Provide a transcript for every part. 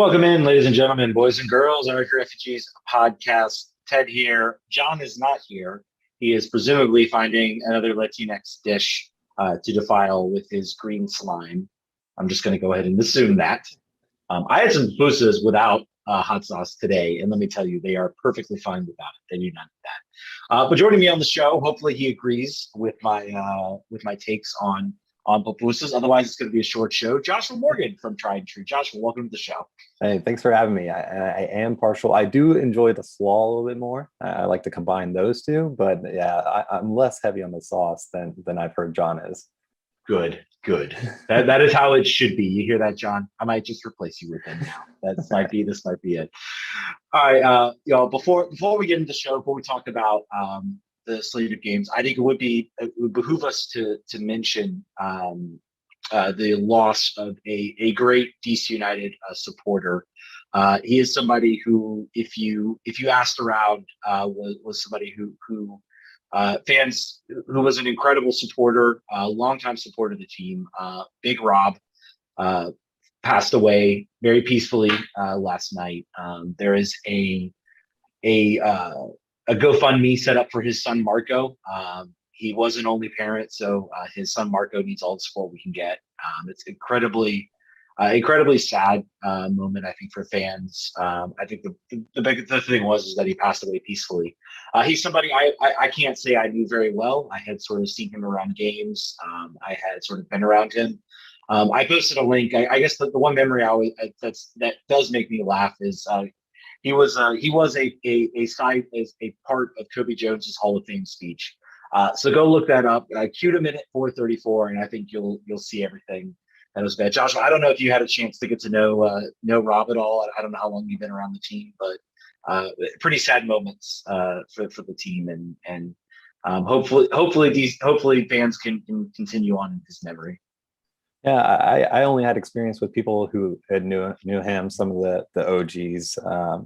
Welcome in, ladies and gentlemen, boys and girls, American Refugees podcast. Ted here. John is not here. He is presumably finding another Latinx dish to defile with his green slime. I'm just going to go ahead and assume that. I had some pupusas without hot sauce today, and let me tell you, they are perfectly fine without it. They do not need that. But joining me on the show, hopefully he agrees with my takes on pupusas. Otherwise, it's going to be a short show. Joshua Morgan from Tried and True. Joshua, welcome to the show. Hey, thanks for having me. I am partial. I do enjoy the slaw a little bit more. I like to combine those two, but yeah, I'm less heavy on the sauce than I've heard John is. Good. That is how it should be. You hear that, John? I might just replace you with him now. This might be it. All right, y'all. Before we get into the show, before we talk about the slate of games, I think it would behoove us to mention the loss of a great DC United supporter. He is somebody who, if you asked around, was somebody who fans who was an incredible supporter, longtime supporter of the team. Big Rob passed away very peacefully last night. There is a GoFundMe set up for his son Marco. He was an only parent, so his son Marco needs all the support we can get. It's incredibly sad moment, I think, for fans. I think the thing was that he passed away peacefully. He's somebody I can't say I knew very well. I had sort of seen him around games. I had sort of been around him. I posted a link. I guess the one memory that does make me laugh is he was a part of Kobe Jones's Hall of Fame speech. So go look that up. I queued him in at 4:34, and I think you'll see everything that was bad. Joshua, I don't know if you had a chance to get to know Rob at all. I don't know how long you've been around the team, but pretty sad moments for the team, and hopefully fans can continue on in his memory. Yeah, I only had experience with people who had knew him, some of the OGs,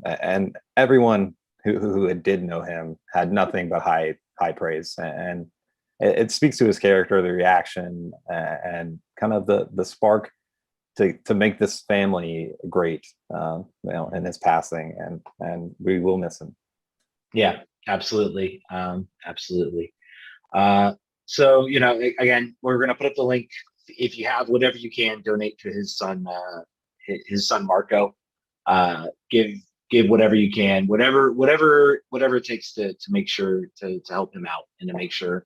and everyone who did know him had nothing but high praise, and it speaks to his character, the reaction, and kind of the spark to make this family great, in his passing, and we will miss him. Yeah, absolutely. So again, we're going to put up the link. If you have whatever you can, donate to his son Marco. Give whatever you can, whatever it takes to make sure to help him out and to make sure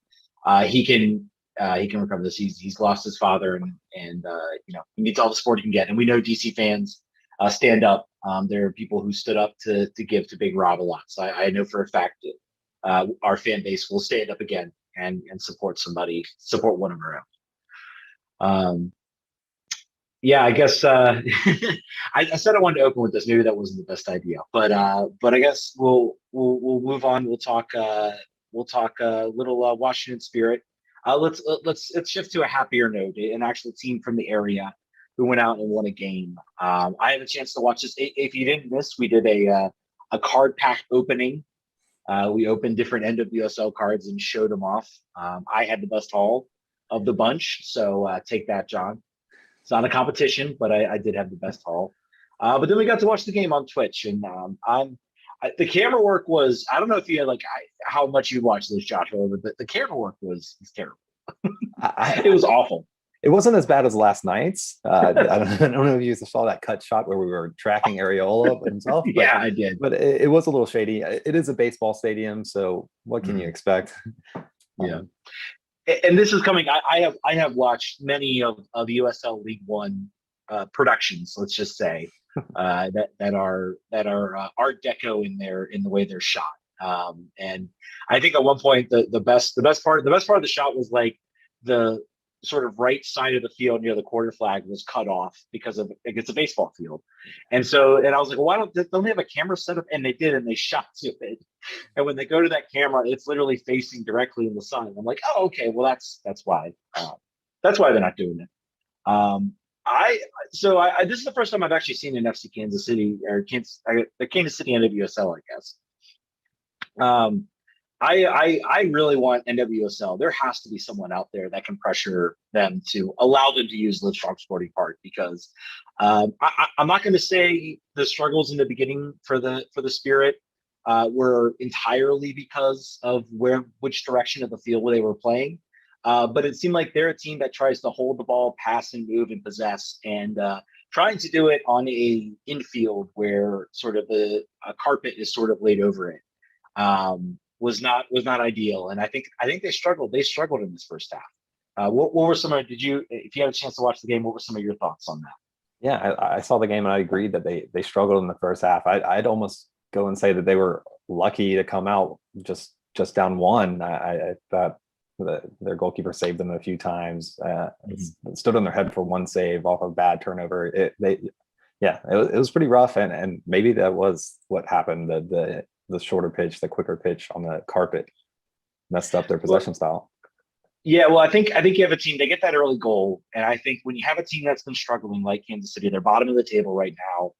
he can recover this. He's lost his father, and he needs all the support he can get. And we know DC fans stand up. There are people who stood up to give to Big Rob a lot. So I know for a fact that our fan base will stand up again and support one of our own. Yeah, I guess I said I wanted to open with this. Maybe that wasn't the best idea, but I guess we'll move on. We'll talk a little Washington Spirit. Let's shift to a happier note. An actual team from the area who went out and won a game. I had a chance to watch this. If you didn't miss, we did a card pack opening. We opened different NWSL cards and showed them off. I had the best haul of the bunch, so take that, John. It's not a competition, but I did have the best haul. But then we got to watch the game on Twitch, and the camera work was, I don't know if you had how much you watched this, Joshua, but the camera work was terrible. It was awful. It wasn't as bad as last night's. I don't know if you saw that cut shot where we were tracking Areola himself. But, yeah, I did. But it was a little shady. It is a baseball stadium, so what can you expect? Yeah. And this is coming. I have watched many of USL League One productions. Let's just say that are Art Deco in the way they're shot. And I think at one point the best part of the shot was the sort of right side of the field near the quarter flag was cut off because it's a baseball field. And I was like, well, why don't they have a camera set up? And they did, and they shot to it. And when they go to that camera, it's literally facing directly in the sun. I'm like, oh, okay, well that's why they're not doing it. This is the first time I've actually seen an FC Kansas City or the Kansas City NWSL, I guess. I really want NWSL. There has to be someone out there that can pressure them to allow them to use Livestrong Sporting Park, because I'm not going to say the struggles in the beginning for the Spirit were entirely because of which direction of the field they were playing, but it seemed like they're a team that tries to hold the ball, pass and move and possess, and trying to do it on a infield where sort of the carpet is sort of laid over it. Was not ideal, and I think they struggled. They struggled in this first half. What were some of? Did you, if you had a chance to watch the game, what were some of your thoughts on that? Yeah, I saw the game and I agreed that they struggled in the first half. I'd almost go and say that they were lucky to come out just down one. I thought their goalkeeper saved them a few times. Stood on their head for one save off a bad turnover. It was pretty rough, and maybe that was what happened. The shorter pitch, the quicker pitch on the carpet messed up their possession style. Yeah, well, I think you have a team. They get that early goal, and I think when you have a team that's been struggling like Kansas City, they're bottom of the table right now.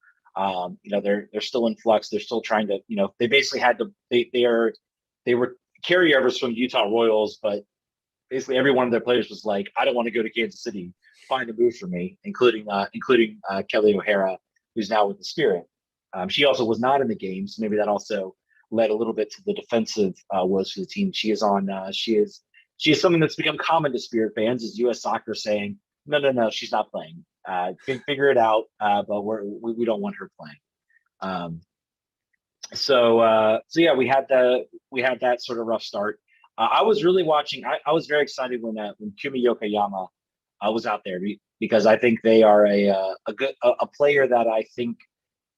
They're still in flux. They're still trying to, they basically had to. They were carryovers from Utah Royals, but basically every one of their players was like, I don't want to go to Kansas City. Find a move for me, including Kelly O'Hara, who's now with the Spirit. She also was not in the game, so maybe that also led a little bit to the defensive woes for the team. She is something that's become common to Spirit fans, is U.S. Soccer saying, no, she's not playing. Figure it out, but we don't want her playing. So yeah, we had that sort of rough start. I was really watching. I was very excited when Kumi Yokoyama was out there, because I think they are a player that I think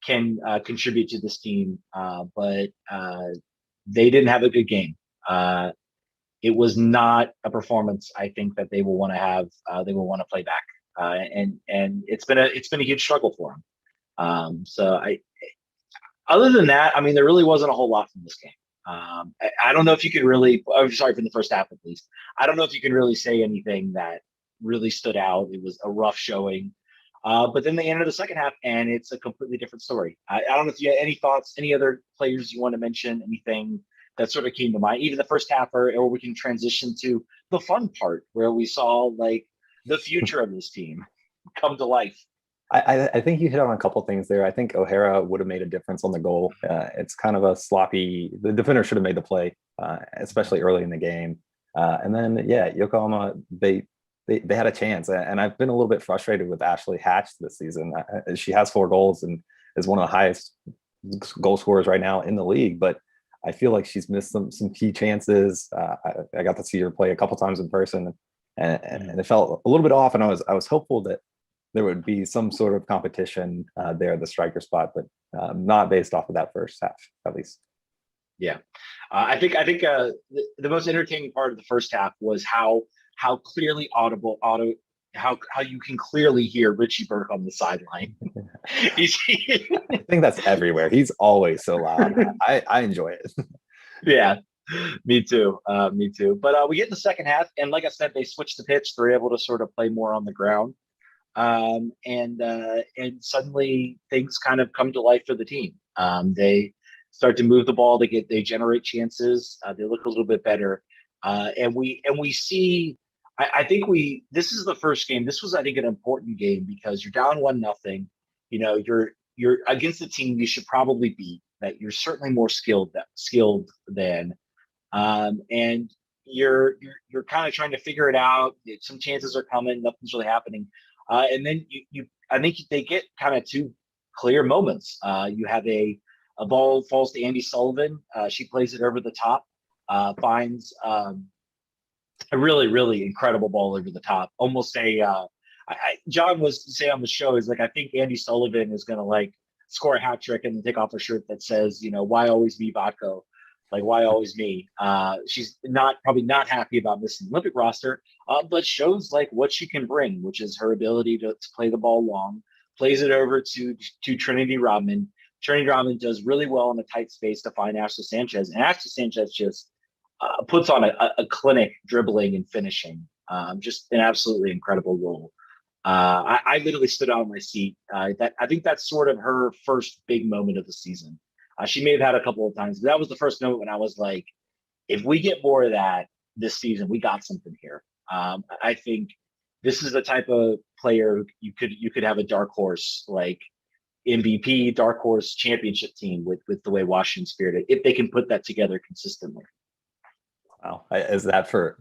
can contribute to this team, but they didn't have a good game. It was not a performance I think that they will want to have. They will want to play back, and it's been a huge struggle for them. Other than that, I mean, there really wasn't a whole lot from this game. I don't know if you could really. I'm sorry, from the first half at least. I don't know if you can really say anything that really stood out. It was a rough showing. But then they enter the second half, and it's a completely different story. I don't know if you have any thoughts, any other players you want to mention, anything that sort of came to mind, even the first half, or we can transition to the fun part where we saw like the future of this team come to life. I think you hit on a couple things there. I think O'Hara would have made a difference on the goal. It's kind of a sloppy. The defender should have made the play, especially early in the game. And then Yokohama, they had a chance, and I've been a little bit frustrated with Ashley Hatch this season. She has 4 goals and is one of the highest goal scorers right now in the league, but I feel like she's missed some key chances. I got to see her play a couple times in person, and it felt a little bit off. And I was hopeful that there would be some sort of competition there at the striker spot, but not based off of that first half, at least. Yeah, I think the most entertaining part of the first half was how clearly how you can clearly hear Richie Burke on the sideline. I think that's everywhere. He's always so loud. I enjoy it. Yeah, me too. But we get in the second half, and like I said, they switched the pitch. They're able to sort of play more on the ground, and suddenly things kind of come to life for the team. They start to move the ball. They generate chances. They look a little bit better, and we see. I think this is the first game. This was, I think, an important game because you're down 1-0. You're against a team you should probably beat, that you're certainly more skilled than, and you're kind of trying to figure it out. Some chances are coming, nothing's really happening, and then I think they get kind of 2 clear moments. You have a ball falls to Andy Sullivan. She plays it over the top, finds a really, really incredible ball over the top. Almost John was saying on the show, is like, I think Andy Sullivan is going to like score a hat trick and take off a shirt that says, why always me, Vodko? Like, why always me? She's probably not happy about missing the Olympic roster, but shows like what she can bring, which is her ability to play the ball long, plays it over to Trinity Rodman. Trinity Rodman does really well in a tight space to find Ashley Sanchez, and Ashley Sanchez just puts on a clinic dribbling and finishing. Just an absolutely incredible role. I literally stood out in my seat. I think that's sort of her first big moment of the season. She may have had a couple of times, but that was the first moment when I was like, if we get more of that this season, we got something here. I think this is the type of player you could have a dark horse like MVP, dark horse championship team with the way Washington Spirit, if they can put that together consistently. Wow. Is that for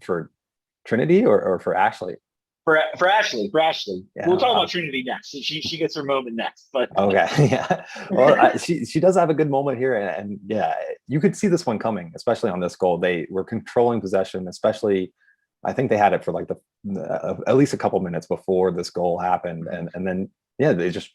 Trinity or for Ashley? For Ashley, Yeah, we'll talk about Trinity next. She gets her moment next. But okay, yeah. Well, she does have a good moment here, and yeah, you could see this one coming, especially on this goal. They were controlling possession, especially. I think they had it for like at least a couple minutes before this goal happened, and then yeah, they just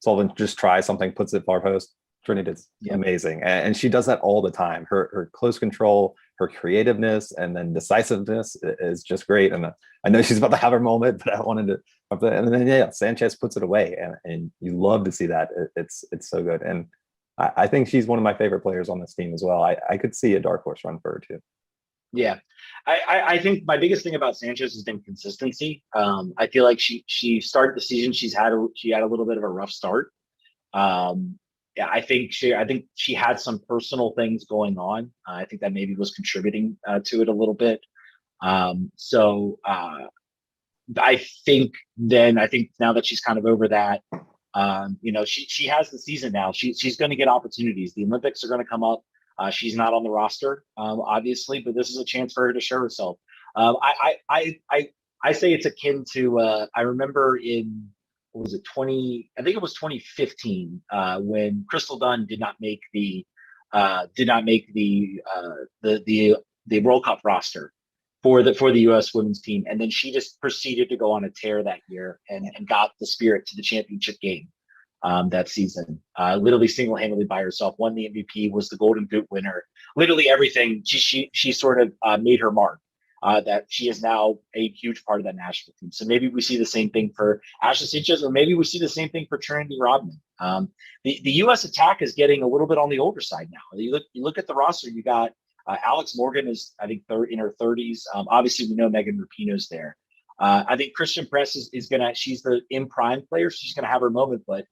Sullivan just tries something, puts it far post. Trinity's amazing, and she does that all the time. Her close control, her creativeness, and then decisiveness is just great. And I know she's about to have her moment, but I wanted to. And then yeah, Sanchez puts it away, and you love to see that. It's so good, and I think she's one of my favorite players on this team as well. I could see a dark horse run for her too. Yeah, I think my biggest thing about Sanchez has been consistency. I feel like she started the season, she had a little bit of a rough start. Yeah, I think she had some personal things going on. I think that maybe was contributing to it a little bit. So I think now that she's kind of over that, she has the season now. She's going to get opportunities. The Olympics are going to come up. She's not on the roster, obviously, but this is a chance for her to show herself. I say it's akin to I remember in what was it 20? I think it was 2015 when Crystal Dunn did not make the World Cup roster for the U.S. women's team, and then she just proceeded to go on a tear that year and got the Spirit to the championship game. That season, literally single-handedly by herself, won the MVP, was the Golden Boot winner. Literally everything. She sort of made her mark. That she is now a huge part of that national team. So maybe we see the same thing for Ashley Sanchez, or maybe we see the same thing for Trinity Rodman. The U.S. attack is getting a little bit on the older side now. You look at the roster. You got Alex Morgan is, I think, in her 30s. Obviously, we know Megan Rapinoe's there. I think Christian Press is gonna. She's the in prime player. So she's gonna have her moment, but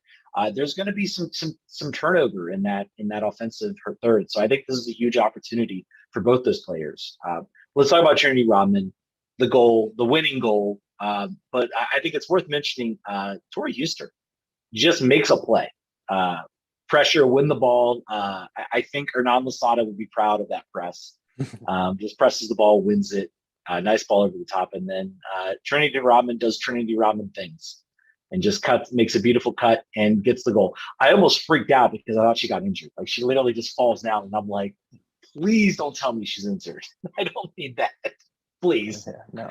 there's going to be some turnover in that offensive her third. So I think this is a huge opportunity for both those players. Let's talk about Trinity Rodman, the winning goal. But I think it's worth mentioning Tori Huster just makes a play. Pressure, win the ball. I think Hernan Losada would be proud of that press. Just presses the ball, wins it. Nice ball over the top. And then Trinity Rodman does Trinity Rodman things. And just makes a beautiful cut and gets the goal. I almost freaked out because I thought she got injured. Like she literally just falls down, and I'm like, please don't tell me she's injured. I don't need that. Please. Yeah, no.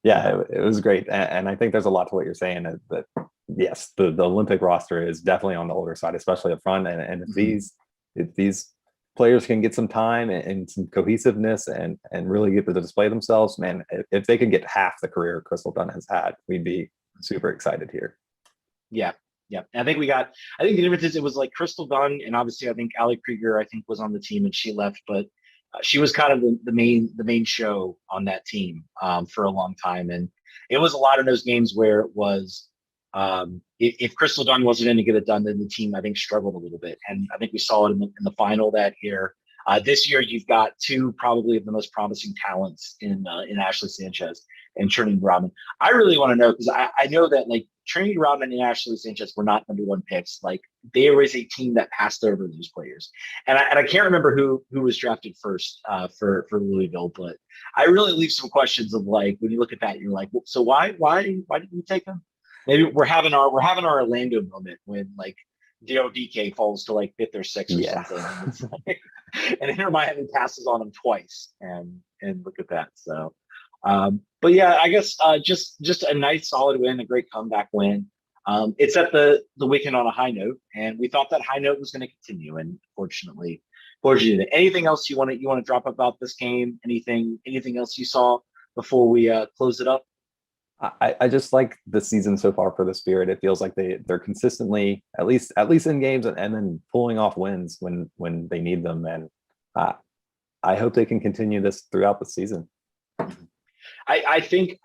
Yeah, it was great, and I think there's a lot to what you're saying. That yes, the Olympic roster is definitely on the older side, especially up front. And if these players can get some time and some cohesiveness and really get to display themselves, man, if they could get half the career Crystal Dunn has had, we'd be super excited here. Yeah. I think the difference is it was like Crystal Dunn, and obviously I think Ali Krieger, was on the team and she left, but she was kind of the main show on that team for a long time. And it was a lot of those games where it was if Crystal Dunn wasn't in to get it done, then the team, I think, struggled a little bit. And I think we saw it in the final that year. This year, you've got two probably of the most promising talents in Ashley Sanchez and Trinity Rodman. I really want to know, because I know that like Trinity Rodman and Ashley Sanchez were not number one picks. Like there was a team that passed over those players, and I can't remember who was drafted first for Louisville, but I really leave some questions of like when you look at that, you're like, well, so why didn't we take them? Maybe we're having our Orlando moment when like DK falls to like fifth or sixth or something. And, it's like, and Inter Miami passes on him twice, and look at that. So, but yeah, I guess just a nice solid win, a great comeback win. It's at the weekend on a high note, and we thought that high note was going to continue, and fortunately, anything else you want to drop about this game? Anything else you saw before we close it up? I just like the season so far for the Spirit. It feels like they're consistently, at least in games, and then pulling off wins when they need them. And I hope they can continue this throughout the season. I think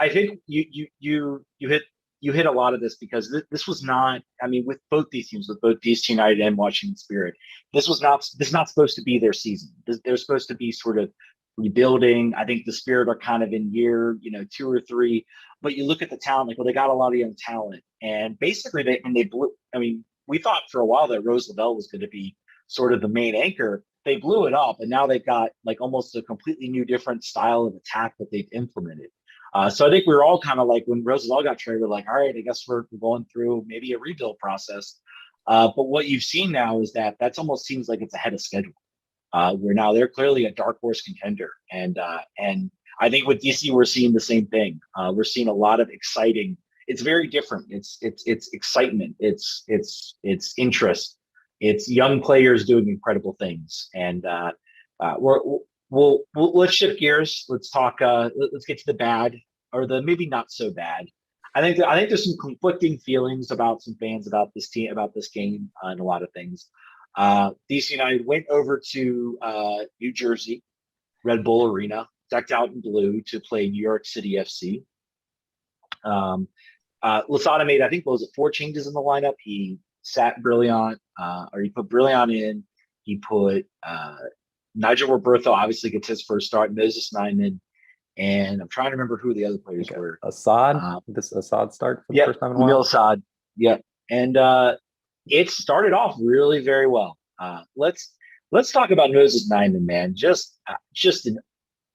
you hit you hit a lot of this because this was not. I mean, with both these teams, with both DC United and Washington Spirit, this is not supposed to be their season. They're supposed to be sort of rebuilding. I think the Spirit are kind of in year, 2 or 3. But you look at the talent, like, well, they got a lot of young talent, and basically they blew. I mean, we thought for a while that Rose Lavelle was going to be sort of the main anchor. They blew it up, and now they've got like almost a completely new, different style of attack that they've implemented. So I think we were all kind of like, when Rose Lavelle got traded, we're like, all right, I guess we're going through maybe a rebuild process. But what you've seen now is that's almost seems like it's ahead of schedule. Where now they're clearly a dark horse contender, and I think with DC we're seeing the same thing. We're seeing a lot of exciting. It's very different. It's excitement. It's interest. It's young players doing incredible things, and let's shift gears. Let's talk. Let's get to the bad, or the maybe not so bad. I think there's some conflicting feelings about some fans about this team, about this game, and a lot of things. DC United went over to New Jersey, Red Bull Arena, decked out in blue, to play New York City FC. Losada made, I think, what was it, 4 changes in the lineup. He sat Brilliant, or he put Brilliant in. He put Nigel Roberto, obviously gets his first start, Moses Nyman, and I'm trying to remember who the other players were. Assad, this Assad start for the first time in a while. Assad, yeah, and it started off really very well. Let's talk about Moses Nyman, man. Just an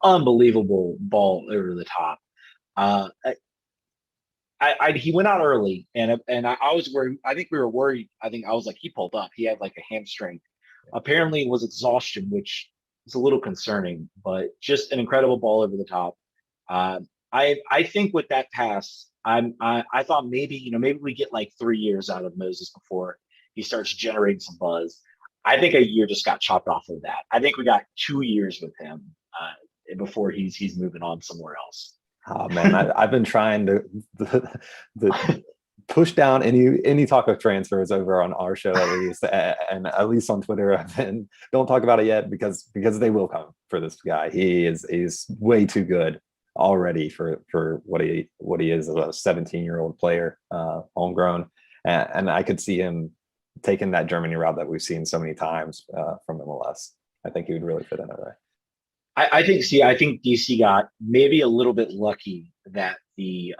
unbelievable ball over the top. He went out early, and I was worried. I think we were worried. I was like, he pulled up. He had like a hamstring. Apparently, it was exhaustion, which is a little concerning. But just an incredible ball over the top. I think with that pass, I thought maybe we get like 3 years out of Moses before he starts generating some buzz. I think a year just got chopped off of that. I think we got 2 years with him before he's moving on somewhere else. Oh man, I've been trying to push down any talk of transfers over on our show, at least, and at least on Twitter. I've been, don't talk about it yet because they will come for this guy. He's way too good already for what he is as a 17-year-old player, homegrown, and I could see him taking that Germany route that we've seen so many times from MLS. I think he would really fit in there. I think DC got maybe a little bit lucky that the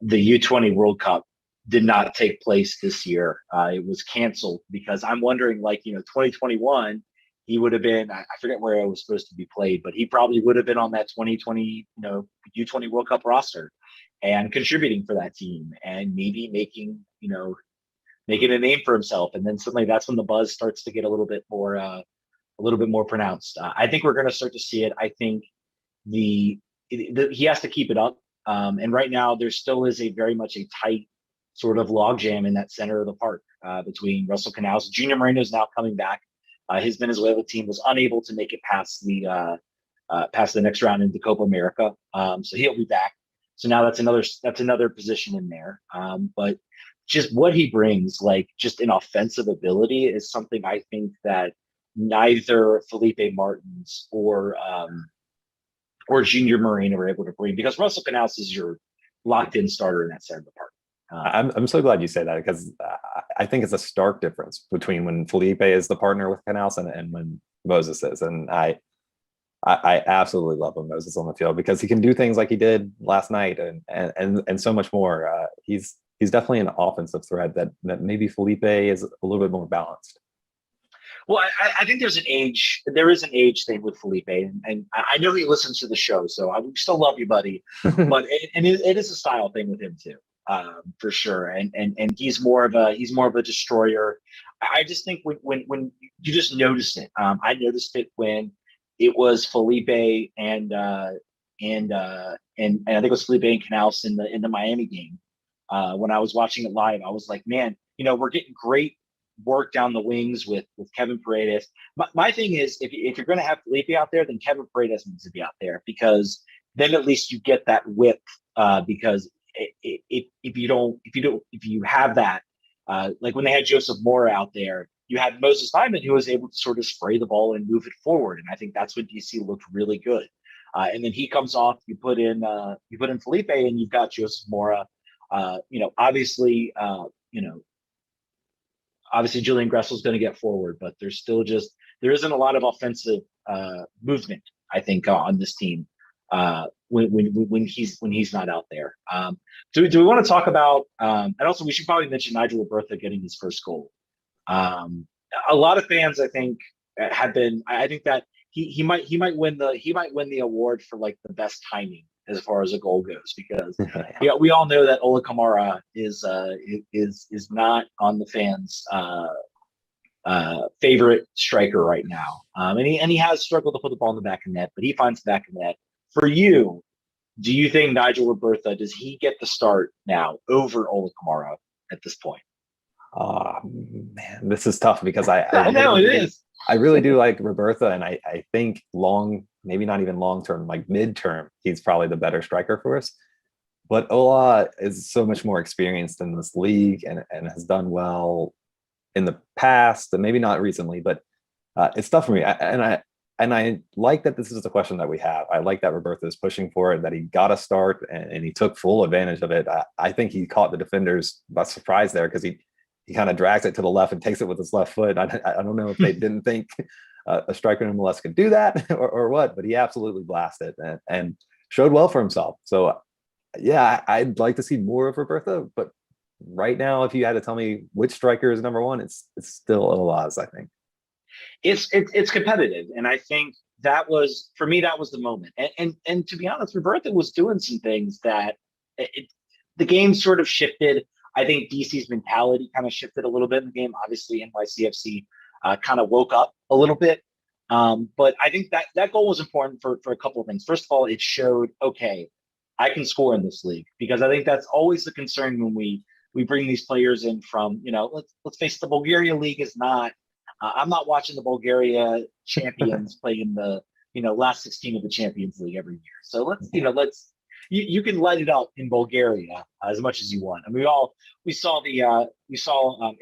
U20 World Cup did not take place this year. It was canceled because I'm wondering, 2021, he would have been, I forget where it was supposed to be played, but he probably would have been on that 2020, U20 World Cup roster and contributing for that team and maybe making a name for himself. And then suddenly that's when the buzz starts to get a little bit more pronounced. I think we're going to start to see it. I think he has to keep it up. And right now there still is very much a tight sort of logjam in that center of the park between Russell Canals. Junior Moreno is now coming back. His Venezuela team was unable to make it past the next round into Copa America. So he'll be back. So now that's another position in there. But just what he brings, like just an offensive ability, is something I think that neither Felipe Martins or Junior Moreno were able to bring, because Russell Canals is your locked-in starter in that center of the park. I'm so glad you say that, because I think it's a stark difference between when Felipe is the partner with Canals and when Moses is. And I absolutely love when Moses on the field, because he can do things like he did last night and so much more. He's definitely an offensive threat that maybe Felipe is a little bit more balanced. Well, I think there is an age thing with Felipe, and I know he listens to the show, so I still love you, buddy. But it is a style thing with him too, for sure. And he's more of a destroyer. I just think when you just notice it, I noticed it when it was Felipe and I think it was Felipe and Canals in the Miami game. When I was watching it live, I was like, man, we're getting great work down the wings with Kevin Paredes. My thing is, if you're going to have Felipe out there, then Kevin Paredes needs to be out there, because then at least you get that width. Because if you have that, like when they had Joseph Mora out there, you had Moses Nyman, who was able to sort of spray the ball and move it forward, and I think that's when DC looked really good. and then he comes off. You put in Felipe, and you've got Joseph Mora. Obviously, obviously Julian Gressel's going to get forward, but there isn't a lot of offensive movement, I think, on this team when he's not out there. Do we want to talk about? And also, we should probably mention Nigel Robertha getting his first goal. A lot of fans, I think, have been. I think that he might win the award for like the best timing as far as a goal goes, because we all know that Ola Kamara is not on the fans' favorite striker right now, and he has struggled to put the ball in the back of net, but he finds the back of net. For you, do you think Nigel Robertha, does he get the start now over Ola Kamara at this point? Oh man, this is tough because I know it is. I really do like Robertha, and I think maybe not even long term, like midterm, he's probably the better striker for us. But Ola is so much more experienced in this league and has done well in the past, and maybe not recently, but it's tough for me. And I like that this is a question that we have. I like that Robertha is pushing for it, that he got a start and he took full advantage of it. I think he caught the defenders by surprise there, because he kind of drags it to the left and takes it with his left foot. I don't know if they didn't think a striker in MLS could do that or what, but he absolutely blasted and showed well for himself. So yeah, I'd like to see more of Robertha, but right now, if you had to tell me which striker is number one, it's still Olaz, I think. It's competitive, and I think that was, for me, that was the moment. And to be honest, Robertha was doing some things that the game sort of shifted. I think DC's mentality kind of shifted a little bit in the game. Obviously, NYCFC kind of woke up a little bit. But I think that goal was important for a couple of things. First of all, it showed, okay, I can score in this league, because I think that's always the concern when we bring these players in from, let's face it, the Bulgaria league is not, I'm not watching the Bulgaria champions play in the, last 16 of the Champions League every year. So you can light it up in Bulgaria as much as you want. And we saw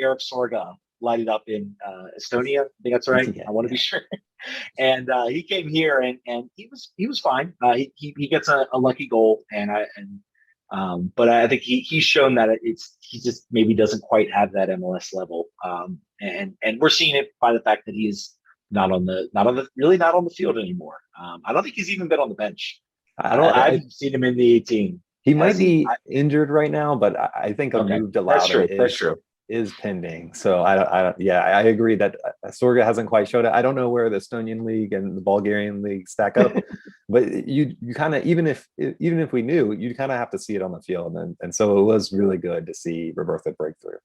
Eric Sorga light it up in Estonia. I think that's right. Yeah, I want to be sure. And he came here and he was fine. He gets a lucky goal, but I think he's shown that he just maybe doesn't quite have that MLS level. And we're seeing it by the fact that he's not on the field anymore. I don't think he's even been on the bench. I haven't seen him in the 18. He might be injured right now, but I think a move to Lauda is pending. So I agree that Sorga hasn't quite showed it. I don't know where the Estonian league and the Bulgarian league stack up, but you kind of, even if we knew, you kind of have to see it on the field, and so it was really good to see Robertha break through.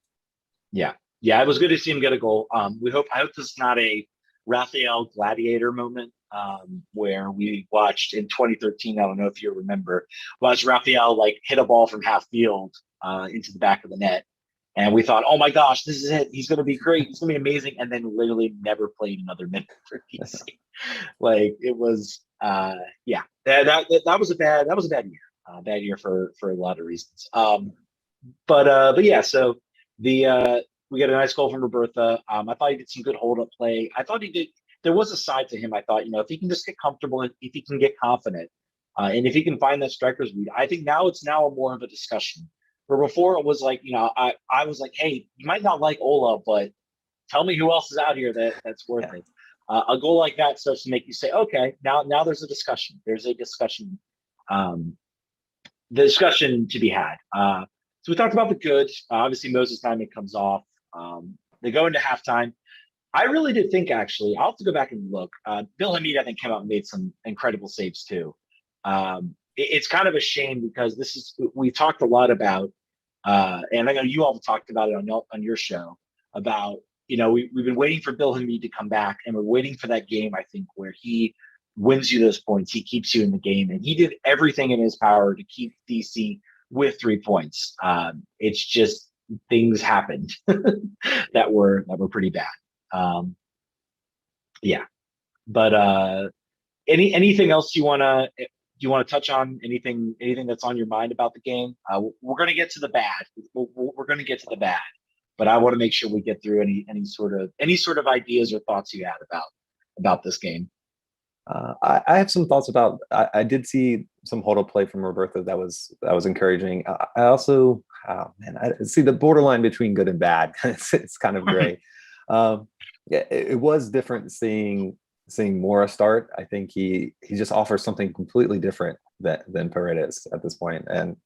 Yeah, it was good to see him get a goal. I hope this is not a Raphael Gladiator moment. Where we watched in 2013, I don't know if you remember, watched Raphael hit a ball from half field into the back of the net, and we thought, oh my gosh, this is it. He's going to be great. He's going to be amazing, and then literally never played another minute for DC. It was, that was a bad year. Bad year for a lot of reasons. But yeah, so we got a nice goal from Robertha. I thought he did some good hold up play. I thought he did. There was a side to him. I thought, if he can just get comfortable, if he can get confident, and if he can find that striker's read, I think it's more of a discussion. Where before it was I was like, hey, you might not like Ola, but tell me who else is out here that's worth it. A goal like that starts to make you say, okay, now there's a discussion. There's a discussion, the discussion to be had. So we talked about the good. Obviously, Moses Diamond comes off. They go into halftime. I really did think, actually, I'll have to go back and look. Bill Hamid, I think, came out and made some incredible saves too. It's kind of a shame, because we talked a lot about, and I know you all talked about it on your show, about, we've been waiting for Bill Hamid to come back, and we're waiting for that game, I think, where he wins you those points. He keeps you in the game, and he did everything in his power to keep DC with 3 points. It's just things happened that were pretty bad. But anything else you want to touch on? Anything that's on your mind about the game? We're going to get to the bad. We're going to get to the bad, but I want to make sure we get through any sort of ideas or thoughts you had about this game. I have some thoughts about. I did see some hold up play from Roberto that was encouraging. I also, oh man, I see the borderline between good and bad. It's kind of gray. Yeah, it was different seeing Mora start. I think he just offers something completely different than Paredes at this point, and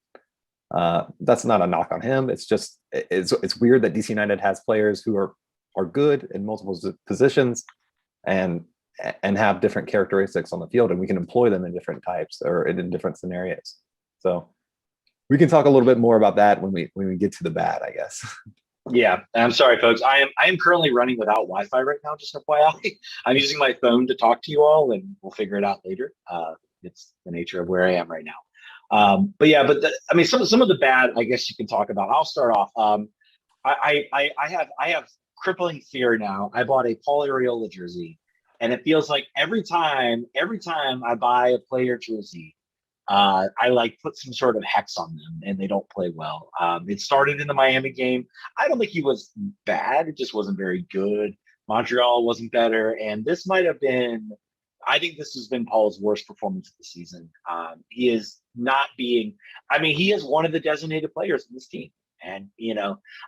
that's not a knock on him. It's just it's weird that DC United has players who are good in multiple positions and have different characteristics on the field, and we can employ them in different types or in different scenarios. So we can talk a little bit more about that when we get to the bad, I guess. Yeah, I'm sorry, folks. I am currently running without Wi-Fi right now. Just FYI, I'm using my phone to talk to you all, and we'll figure it out later. It's the nature of where I am right now. But yeah, I mean, some of the bad, I guess you can talk about. I'll start off. I have crippling fear now. I bought a Paul Arriola jersey, and it feels like every time I buy a player jersey, I like put some sort of hex on them, and they don't play well. It started in the Miami game. I don't think he was bad. It just wasn't very good. Montreal wasn't better, and this might have been. I think this has been Paul's worst performance of the season. He is not being. I mean, he is one of the designated players in this team. And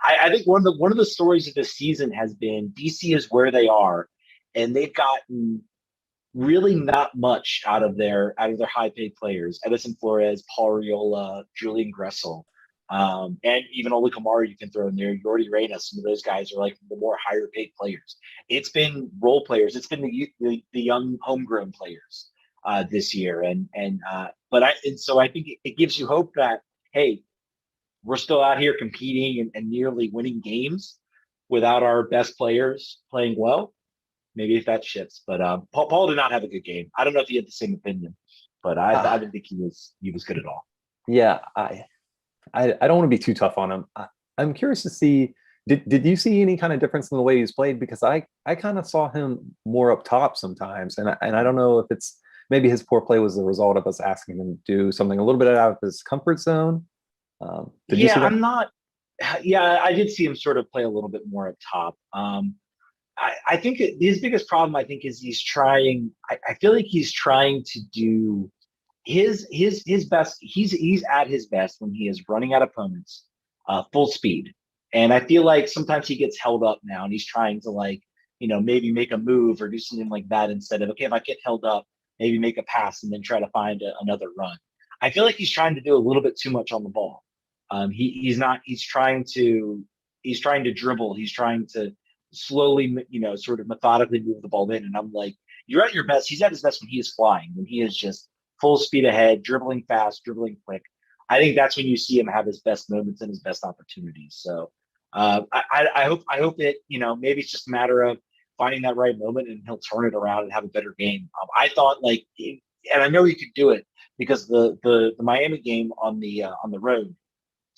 I think one of the stories of this season has been DC is where they are, and they've gotten really not much out of their high paid players. Edison Flores, Paul Arriola, Julian Gressel, and even Ole Kamara you can throw in there. Jordi Reyna, some of those guys are like the more higher paid players. It's been role players. It's been the young homegrown players this year, so I think it gives you hope that hey, we're still out here competing and nearly winning games without our best players playing well. Maybe if that shifts, but Paul did not have a good game. I don't know if he had the same opinion, but I didn't think he was good at all. Yeah, I don't want to be too tough on him. I'm curious to see. Did you see any kind of difference in the way he's played? Because I kind of saw him more up top sometimes, and I don't know if it's maybe his poor play was the result of us asking him to do something a little bit out of his comfort zone. Did you see that? I'm not. Yeah, I did see him sort of play a little bit more up top. I think his biggest problem, I think, is he's trying. I feel like he's trying to do his best. He's at his best when he is running at opponents full speed, and I feel like sometimes he gets held up now, and he's trying to maybe make a move or do something like that instead of okay, if I get held up, maybe make a pass and then try to find another run. I feel like he's trying to do a little bit too much on the ball. He's not. He's trying to dribble. He's trying to slowly, sort of methodically move the ball in. And I'm like, you're at your best. He's at his best when he is flying, when he is just full speed ahead, dribbling fast, dribbling quick. I think that's when you see him have his best moments and his best opportunities. So I hope that, maybe it's just a matter of finding that right moment and he'll turn it around and have a better game. I thought and I know he could do it because the Miami game on the road,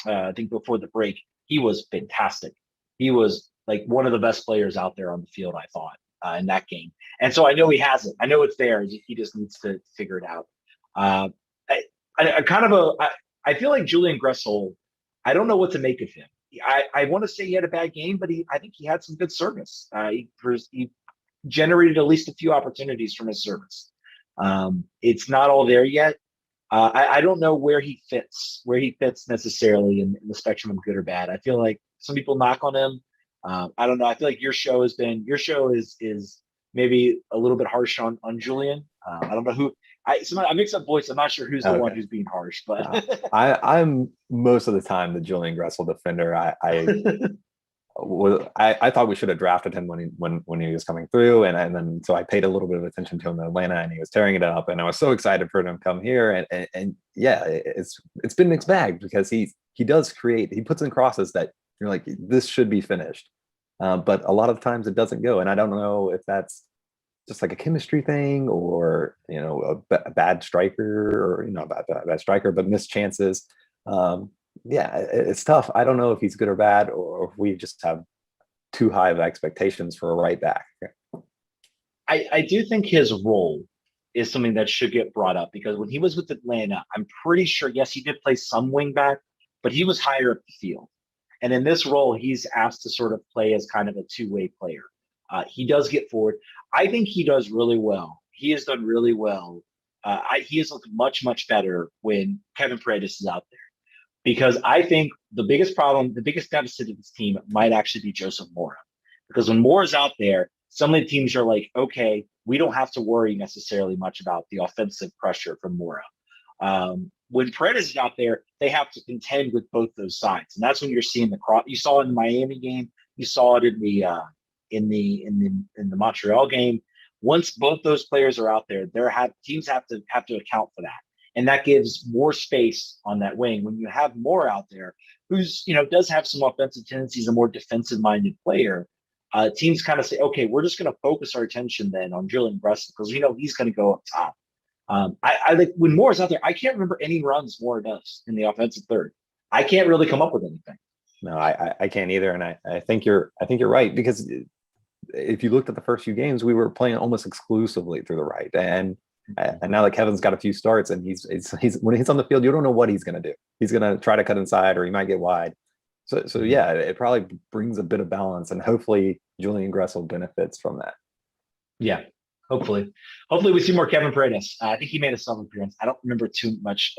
I think before the break, he was fantastic. He was like one of the best players out there on the field, I thought, in that game. And so I know he has it. I know it's there. He just needs to figure it out. I feel like Julian Gressel, I don't know what to make of him. I want to say he had a bad game, but I think he had some good service. He generated at least a few opportunities from his service. It's not all there yet. I don't know where he fits necessarily in the spectrum of good or bad. I feel like some people knock on him. I don't know. I feel like your show is maybe a little bit harsh on Julian. I don't know who. I mix up voice. I'm not sure who's the one who's being harsh, but I'm most of the time the Julian Gressel defender. I thought we should have drafted him when he was coming through, and then so I paid a little bit of attention to him in Atlanta, and he was tearing it up, and I was so excited for him to come here, and yeah, it's been mixed bag because he does create, he puts in crosses that you're like, this should be finished, but a lot of times it doesn't go, and I don't know if that's just like a chemistry thing or a bad striker or bad striker, but missed chances. Yeah, it's tough. I don't know if he's good or bad, or if we just have too high of expectations for a right back. I do think his role is something that should get brought up because when he was with Atlanta, I'm pretty sure, yes, he did play some wing back, but he was higher up the field. And in this role, he's asked to sort of play as kind of a two-way player. He does get forward. I think he does really well. he has done really well. He has looked much, much better when Kevin Paredes is out there, because I think the biggest problem, the biggest deficit of this team might actually be Joseph Mora. Because when Mora's out there, some of the teams are like, okay, we don't have to worry necessarily much about the offensive pressure from Mora. When Paredes is out there, they have to contend with both those sides, and that's when you're seeing the cross. You saw it in the Miami game, you saw it in the Montreal game. Once both those players are out there, teams have to account for that, and that gives more space on that wing. When you have more out there, who's does have some offensive tendencies, a more defensive-minded player, teams kind of say, okay, we're just going to focus our attention then on Julian Gressel because he's going to go up top. I think when Moore's out there, I can't remember any runs Moore does in the offensive third. I can't really come up with anything. No, I can't either, and I think you're right, because if you looked at the first few games, we were playing almost exclusively through the right, and now that Kevin's got a few starts and he's when he's on the field, you don't know what he's going to do. He's going to try to cut inside, or he might get wide. So yeah, it probably brings a bit of balance, and hopefully Julian Gressel benefits from that. Yeah, hopefully we see more Kevin Paredes. I think he made a sub appearance. I don't remember too much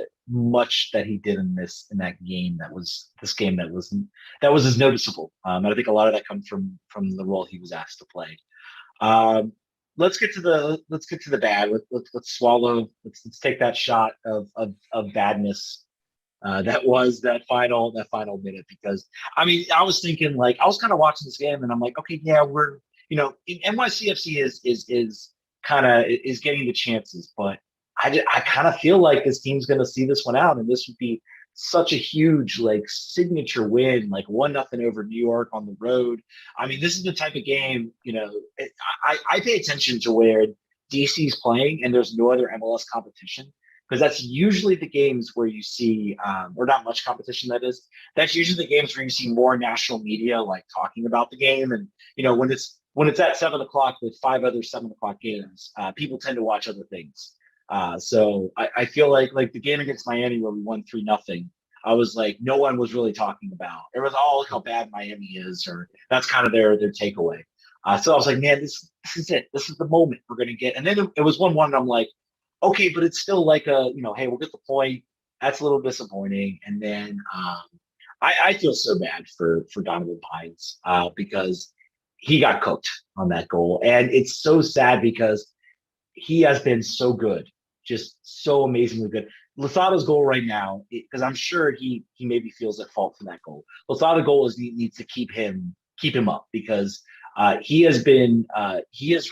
that he did in that game. That was as noticeable. And I think a lot of that comes from the role he was asked to play. Let's get to the bad. Let's swallow. Let's take that shot of badness. That was that final minute, because I was thinking, like, I was kind of watching this game and I'm like, okay, yeah, we're NYCFC is getting the chances, but I kind of feel like this team's going to see this one out, and this would be such a huge signature win, 1-0 over New York on the road. This is the type of game, I pay attention to where DC's playing and there's no other MLS competition, because that's usually the games where you see, or not much competition, that is. That's usually the games where you see more national media talking about the game, and when it's at 7 o'clock with 5 other 7 o'clock games, people tend to watch other things. So I feel like the game against Miami where we won 3-0, I was like, no one was really talking about. It was all, look how bad Miami is, or that's kind of their takeaway. So I was like, man, this is it. This is the moment we're going to get. And then it was 1-1, and I'm like, okay, but it's still hey, we'll get the point. That's a little disappointing. And then I feel so bad for Donovan Pines, because he got cooked on that goal. And it's so sad because he has been so good, just so amazingly good. Lozada's goal right now, because I'm sure he maybe feels at fault for that goal. Lozada's goal needs to keep him up, because he has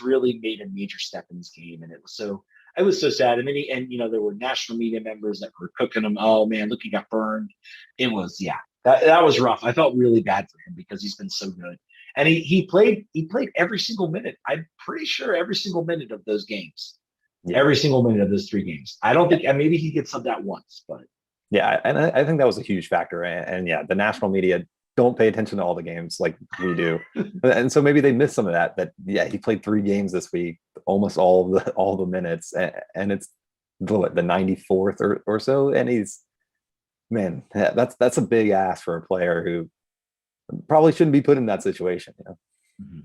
really made a major step in this game, and it was so sad. And then there were national media members that were cooking him. Oh man, look, he got burned. It was, that was rough. I felt really bad for him because he's been so good. And he played every single minute. I'm pretty sure every single minute of those games. Yeah. Every single minute of those 3 games. I don't think, maybe he gets subbed out once, but yeah, and I think that was a huge factor. And yeah, the national media don't pay attention to all the games like we do, and so maybe they missed some of that. That he played 3 games this week, almost all the minutes, and it's the 94th or so, and that's a big ask for a player who probably shouldn't be put in that situation. Mm-hmm.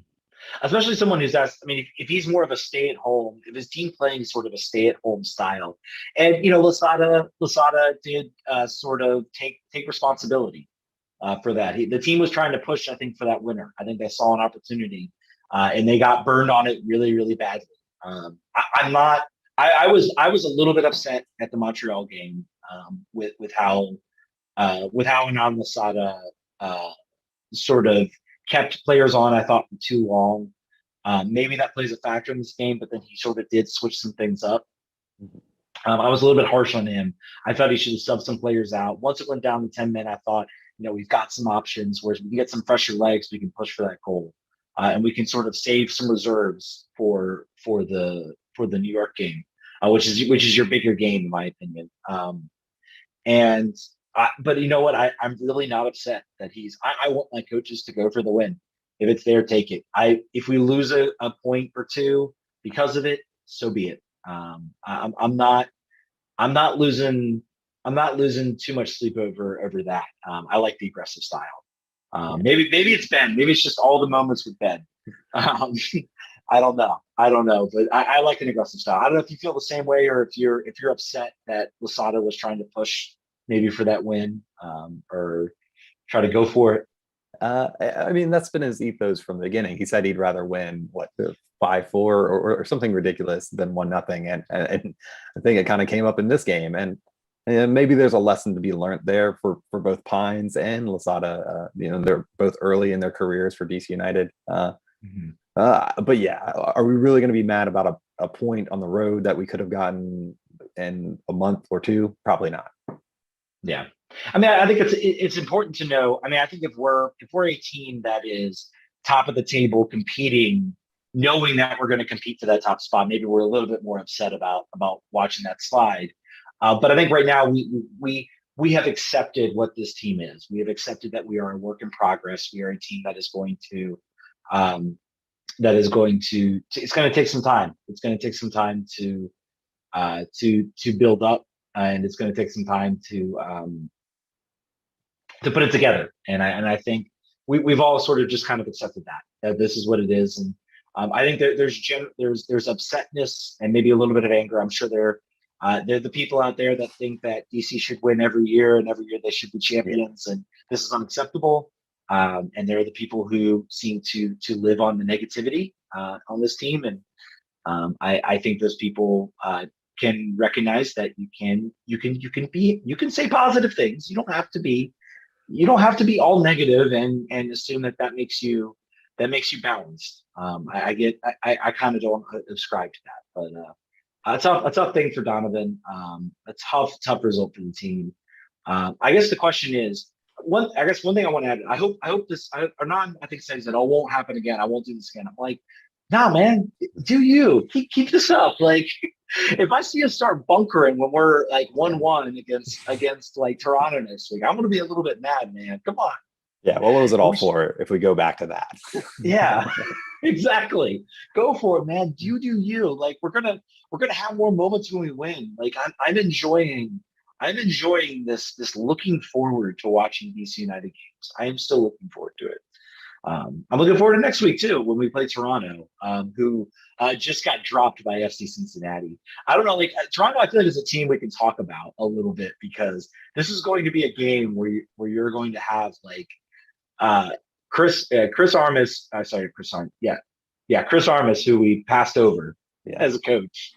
Especially someone who's asked. If he's more of a stay-at-home, if his team playing sort of a stay-at-home style, and Lozada did sort of take responsibility for that. The team was trying to push, I think, for that winner. I think they saw an opportunity, and they got burned on it really, really badly. I was a little bit upset at the Montreal game with how Anand Lozada sort of kept players on, I thought, for too long. Maybe that plays a factor in this game, but then he sort of did switch some things up. I was a little bit harsh on him. I thought he should have subbed some players out. Once it went down to 10 men, I thought, we've got some options where we can get some fresher legs. We can push for that goal, and we can sort of save some reserves for the New York game, which is your bigger game, in my opinion. But you know what? I'm really not upset that I want my coaches to go for the win. If it's there, take it. If we lose a point or two because of it, so be it. I'm not losing too much sleep over that. I like the aggressive style. Maybe it's Ben. Maybe it's just all the moments with Ben. I don't know. I don't know, but I like an aggressive style. I don't know if you feel the same way, or if you're upset that Losada was trying to push maybe for that win, or try to go for it. I mean, that's been his ethos from the beginning. He said he'd rather win what the 5-4 or something ridiculous than 1-0, and I think it kind of came up in this game, and maybe there's a lesson to be learned there for both Pines and Losada. They're both early in their careers for DC United. But yeah, are we really going to be mad about a point on the road that we could have gotten in a month or two? Probably not. Yeah. I mean, I think it's important to know. I mean, I think if we're a team that is top of the table competing, knowing that we're going to compete for that top spot, maybe we're a little bit more upset about watching that slide. But I think right now we have accepted what this team is. We have accepted that we are a work in progress. We are a team that is going to it's going to take some time. It's going to take some time to build up, and it's going to take some time to put it together. And I think we've all sort of just kind of accepted that this is what it is. And I think there's upsetness and maybe a little bit of anger. I'm sure they're the people out there that think that DC should win every year and every year they should be champions, and this is unacceptable. And there are the people who seem to live on the negativity on this team, and I think those people can recognize that you can say positive things. You don't have to be all negative and assume that makes you balanced. I kind of don't ascribe to that, but a tough thing for Donovan. A tough result for the team. I guess the question is, one thing I want to add. I hope this. Arnon, I think, says that it won't happen again. I won't do this again. I'm like, nah, man, do you keep this up? Like, if I see us start bunkering when we're like 1-1 against like Toronto next week, I'm gonna be a little bit mad, man. Come on. Yeah, what was it all for if we go back to that? Yeah, exactly. Go for it, man. You do you. Like, we're gonna have more moments when we win. Like, I'm enjoying this looking forward to watching DC United games. I am still looking forward to it. I'm looking forward to next week too, when we play Toronto, who just got dropped by FC Cincinnati. I don't know, like Toronto, I feel like is a team we can talk about a little bit, because this is going to be a game where you're going to have like Chris Armas, Chris Armas, who we passed over as a coach.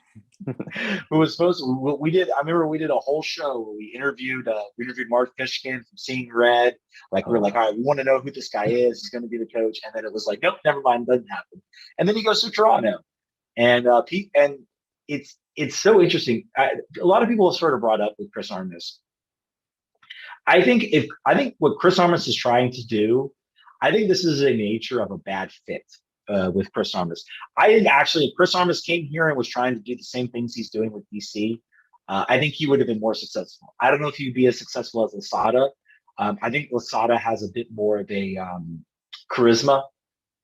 Who was supposed to, I remember we did a whole show where we interviewed Mark Fishkin from Seeing Red. Like, we're like, all right, we want to know who this guy is. He's going to be the coach. And then it was like, nope, never mind, doesn't happen. And then he goes to Toronto, and Pete, and it's so interesting. A lot of people have sort of brought up with Chris Armas. I think what Chris Armas is trying to do, I think this is a nature of a bad fit. With Chris Armas, I think actually if Chris Armas came here and was trying to do the same things he's doing with DC, I think he would have been more successful. I don't know if he'd be as successful as Losada. I think Losada has a bit more of a charisma.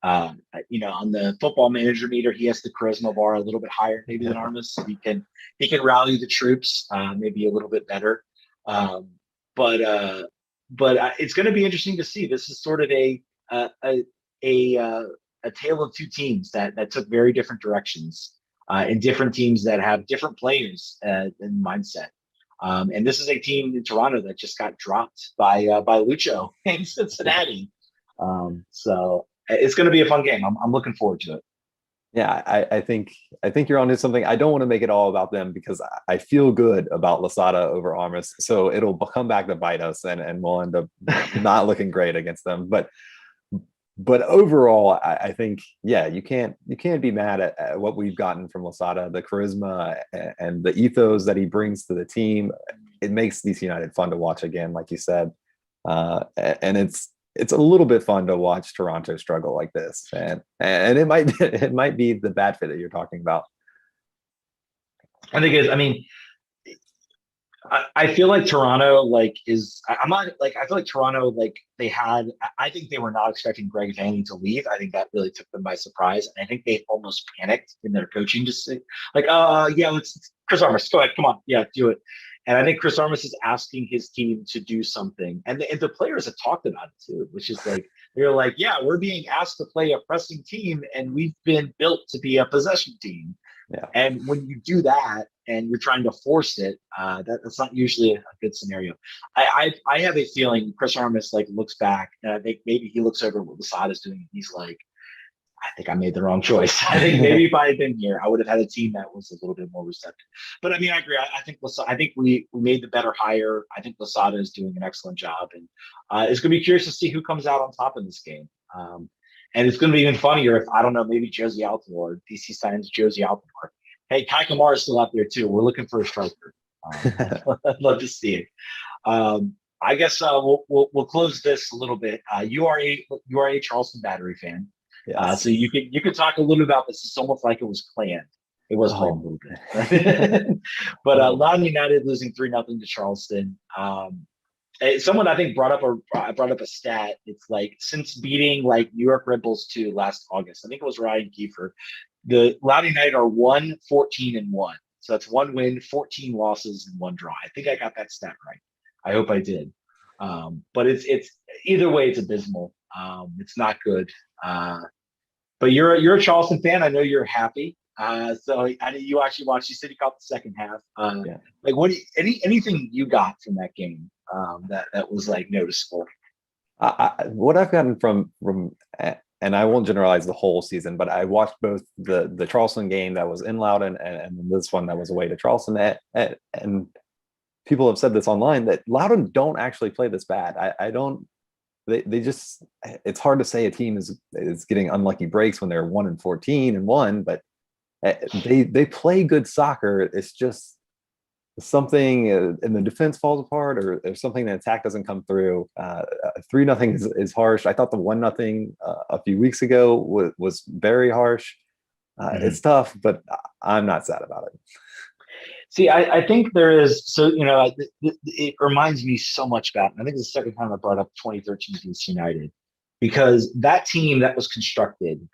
On the Football Manager meter, he has the charisma bar a little bit higher maybe than Armas. So he can rally the troops maybe a little bit better. But it's going to be interesting to see. This is sort of a tale of two teams that took very different directions, and different teams that have different players and mindset. And this is a team in Toronto that just got dropped by Lucho in Cincinnati. So it's going to be a fun game. I'm looking forward to it. Yeah, I think you're onto something. I don't want to make it all about them, because I feel good about Losada over Armas. So it'll come back to bite us, and we'll end up not looking great against them. But overall, I think, yeah, you can't be mad at what we've gotten from Losada, the charisma and the ethos that he brings to the team. It makes DC United fun to watch again, like you said, and it's a little bit fun to watch Toronto struggle like this, and it might be the bad fit that you're talking about. I think I mean, I feel like Toronto I feel like Toronto, I think they were not expecting Greg Vanney to leave. I think that really took them by surprise. And I think they almost panicked in their coaching, just say, like, let's Chris Armas, go ahead, come on, yeah, do it. And I think Chris Armas is asking his team to do something. And the players have talked about it too, which is like, they're like, yeah, we're being asked to play a pressing team and we've been built to be a possession team. Yeah. And when you do that and you're trying to force it, that's not usually a good scenario. I have a feeling Chris Armas like looks back and I think maybe he looks over what Lasada is doing and he's like, I think I made the wrong choice. I think maybe if I had been here, I would have had a team that was a little bit more receptive. But I mean, I agree. I think we made the better hire. I think Lasada is doing an excellent job, and it's going to be curious to see who comes out on top in this game. And it's going to be even funnier if I don't know, maybe Josie Altidore, DC signs Josie Altidore. Hey, Kai Kamara is still out there too. We're looking for a striker. I'd love to see it. I guess we'll close this a little bit. You are a Charleston Battery fan. Yes. So you could talk a little about this. It's almost like it was planned. It was planned a little bit, but Loudoun United losing 3-0 to Charleston. Someone I think brought up a stat. It's like since beating like New York Red Bulls 2 last August, I think it was Ryan Kiefer. The Loudoun United are 1-14-1. So that's 1 win, 14 losses, and 1 draw. I think I got that stat right. I hope I did. But it's either way, it's abysmal. It's not good. But you're a Charleston fan. I know you're happy. So I know you actually watched. You said you caught the second half. Yeah. Like anything you got from that game that was like noticeable? What I've gotten from and I won't generalize the whole season, but I watched both the Charleston game that was in Loudoun and this one that was away to Charleston. And people have said this online that Loudoun don't actually play this bad. I don't. They just, it's hard to say a team is getting unlucky breaks when they're 1-14-1, but they play good soccer. It's just something in the defense falls apart, or if something in the attack doesn't come through. 3-0 is harsh. I thought the 1-0 a few weeks ago was very harsh. It's tough, but I'm not sad about it. See, I think there is, so, it reminds me so much about, I think it's the second time I brought up 2013 DC United, because that team that was constructed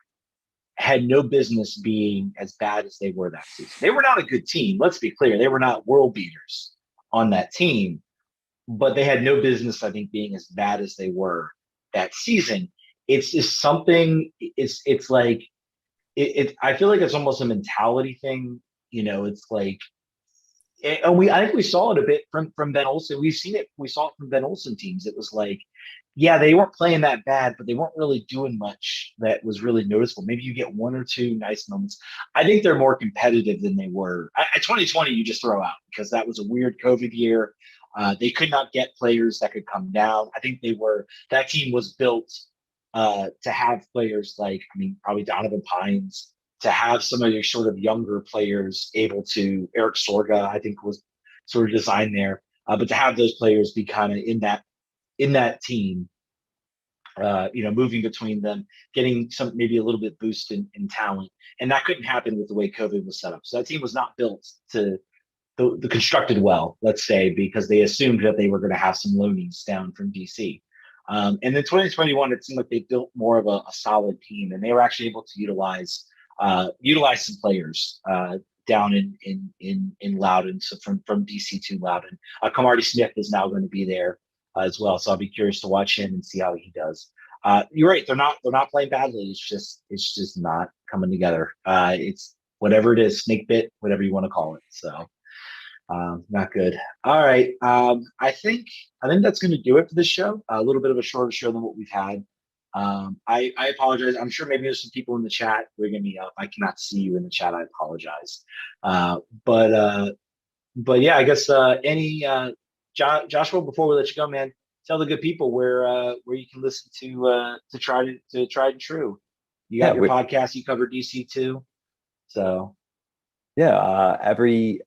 had no business being as bad as they were that season. They were not a good team. Let's be clear. They were not world beaters on that team, but they had no business, I think, being as bad as they were that season. It's just something, it's like, I feel like it's almost a mentality thing. It's like, and I think we saw it a bit from Ben Olsen. We saw it from Ben Olsen teams. It was like, yeah, they weren't playing that bad, but they weren't really doing much that was really noticeable. Maybe you get 1 or 2 nice moments. I think they're more competitive than they were. 2020, you just throw out because that was a weird COVID year. They could not get players that could come down. I think that team was built to have players like, probably Donovan Pines, to have some of your sort of younger players able to, Eric Sorga, I think was sort of designed there, but to have those players be kind of in that team, moving between them, getting some, maybe a little bit boost in talent. And that couldn't happen with the way COVID was set up. So that team was not built to the constructed well, let's say, because they assumed that they were going to have some loanies down from DC. And then 2021, it seemed like they built more of a solid team, and they were actually able to utilize some players down in Loudoun, so from DC to Loudoun. Camardi Smith is now going to be there as well, so I'll be curious to watch him and see how he does. You're right; they're not playing badly. It's just not coming together. It's whatever it is, snake bit, whatever you want to call it. So not good. All right, I think that's going to do it for this show. A little bit of a shorter show than what we've had. I apologize. I'm sure maybe there's some people in the chat rigging me up. I cannot see you in the chat. I apologize. But yeah, I guess Joshua, before we let you go, man, tell the good people where you can listen to Tried and True. You got your podcast. You cover DC too. So yeah, every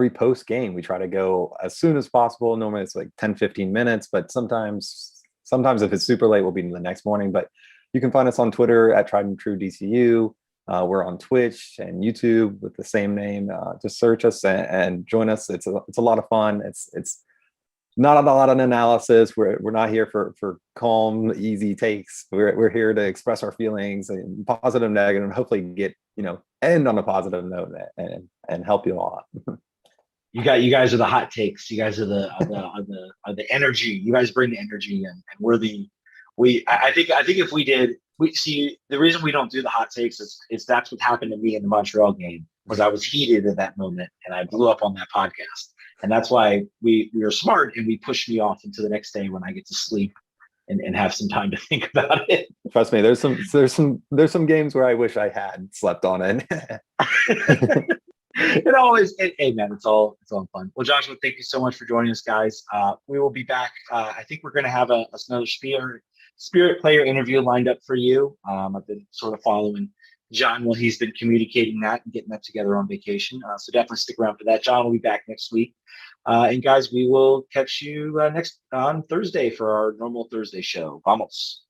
post game we try to go as soon as possible. Normally it's like 10-15 minutes, but sometimes if it's super late, we'll be in the next morning. But you can find us on Twitter at Tried and True DCU. We're on Twitch and YouTube with the same name. Just search us and join us. It's a lot of fun. It's not a lot of analysis. We're not here for calm, easy takes. We're here to express our feelings, and positive, negative, and hopefully get end on a positive note and help you all out. You guys are the hot takes. You guys are the energy. You guys bring the energy, and we're the I think if we did, we see the reason we don't do the hot takes is that's what happened to me in the Montreal game, was I was heated at that moment and I blew up on that podcast, and that's why we were smart and we pushed me off into the next day when I get to sleep and have some time to think about it. Trust me, there's some games where I wish I had slept on it. It always, hey man, it's all fun. Well, Joshua, thank you so much for joining us, guys. We will be back. I think we're going to have another spirit player interview lined up for you. I've been sort of following John while he's been communicating that and getting that together on vacation. So definitely stick around for that. John will be back next week. And guys, we will catch you next on Thursday for our normal Thursday show. Vamos.